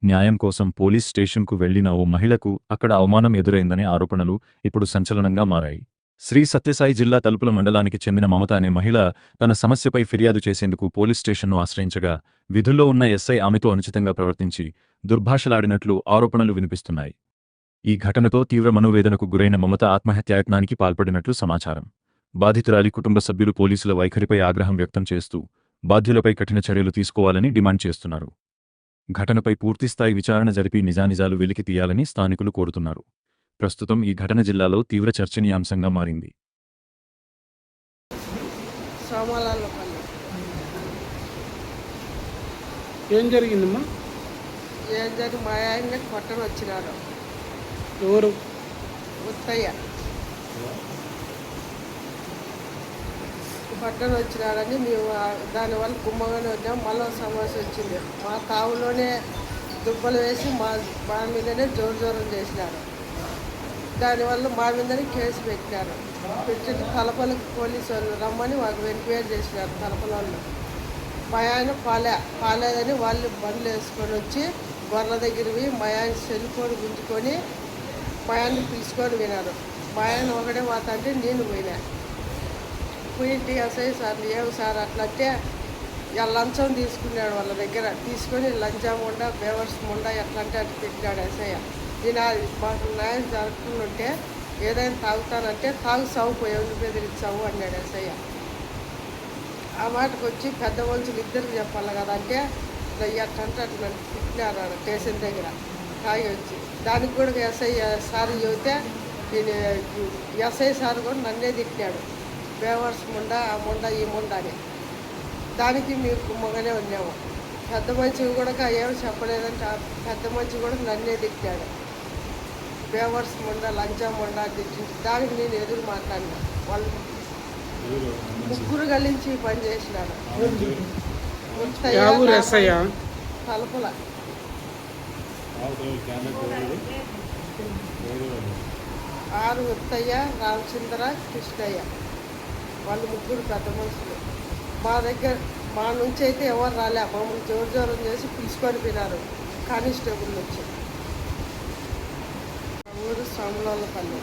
న్యాయం కోసం పోలీస్ స్టేషన్కు వెళ్లిన ఓ మహిళకు అక్కడ అవమానం ఎదురైందనే ఆరోపణలు ఇప్పుడు సంచలనంగా మారాయి. శ్రీ సత్యసాయి జిల్లా తలుపుల మండలానికి చెందిన మమత అనే మహిళ తన సమస్యపై ఫిర్యాదు చేసేందుకు పోలీస్ స్టేషన్ను ఆశ్రయించగా విధుల్లో ఉన్న ఎస్ఐ ఆమెతో అనుచితంగా ప్రవర్తించి దుర్భాషలాడినట్లు ఆరోపణలు వినిపిస్తున్నాయి. ఈ ఘటనతో తీవ్ర మనోవేదనకు గురైన మమత ఆత్మహత్యాయత్నానికి పాల్పడినట్లు సమాచారం. బాధితురాలి కుటుంబ సభ్యులు పోలీసుల వైఖరిపై ఆగ్రహం వ్యక్తం చేస్తూ బాధ్యులపై కఠిన చర్యలు తీసుకోవాలని డిమాండ్ చేస్తున్నారు. ఘటనపై పూర్తిస్థాయి విచారణ జరిపి నిజానిజాలు వెలికి తీయాలని స్థానికులు కోరుతున్నారు. ప్రస్తుతం ఈ ఘటన జిల్లాలో తీవ్ర చర్చనీయాంశంగా మారింది. ఏం జరిగిందమ్మా? ఏం జరిగి మా ఆయన కొట్టని వచ్చినారు. ఎవరు? ఉత్తయ్య కొట్టని వచ్చినారని మేము దానివల్ల గుమ్మగానే వచ్చాము. మళ్ళీ సమస్య వచ్చింది. మా తావులోనే దుబ్బలు వేసి మా మీదనే జోరం చేసినారు. దానివల్ల మా మీదనే కేసు పెట్టినారు. పెట్టి తలపలకు పోలీసు వాళ్ళు రమ్మని వాళ్ళకి వెంక్వేర్ చేసినారు. తలపల వాళ్ళు మా ఆయన పాలేదని వాళ్ళు బండ్లు వేసుకొని వచ్చి గొర్రెల దగ్గరవి మా ఆయన సెల్ ఫోన్ గుంజుకొని మా ఆయన్ని పిలుచుకొని వినారు. మా ఆయన ఒకటే వాత అంటే నేను పోయింటి ఎస్ఐ సార్ ఏమి సార్ అట్లంటే లంచం తీసుకున్నాడు. వాళ్ళ దగ్గర తీసుకొని లంచం ఉండా బేవర్స్ ఉండా ఎట్లంటే అటు తిట్టినాడు ఎస్ఐ. నేను మాకు న్యాయం జరుపుకుంటుంటే ఏదైనా తాగుతానంటే తాగు సాగు పోయి బెదిరించావు అన్నాడు ఎస్ఐ. ఆ మాటకు వచ్చి పెద్ద మనుషులు ఇద్దరికి చెప్పాలి కదా అంటే ఎట్లంటే అటు నన్ను తిట్టినారు స్టేషన్ దగ్గర తాగి వచ్చి. దానికి కూడా ఎస్ఐ సార్ చెబితే నేను ఎస్ఐ సార్ కూడా నన్నే తిట్టాడు. బేవర్స్ ముండా ఆ ముండా ఈ ముండా అని. దానికి మీకు మొగనే ఉన్నాము. పెద్ద మనిషి కూడా ఏమి చెప్పలేదంటే పెద్ద మనిషి కూడా నన్నే తిట్టాడు. బేవర్స్ ముండా లంచం ముండా తిట్టింది. దానికి నేను ఎదురు మాట్లాడినా. వాళ్ళు ముగ్గురు కలిసి పని చేసినాడు. తలుపుల ఆరు ఉత్తయ్య, రామచంద్ర, కృష్ణయ్య వాళ్ళు ముగ్గురు పెద్ద మనుషులు. మా నుంచి అయితే ఎవరు రాలే. మమ్మల్ని జోరం చేసి పిలుచుకొని పోయినారు కానిస్టేబుల్ నుంచి. ఊరు సోమలాలపల్లి.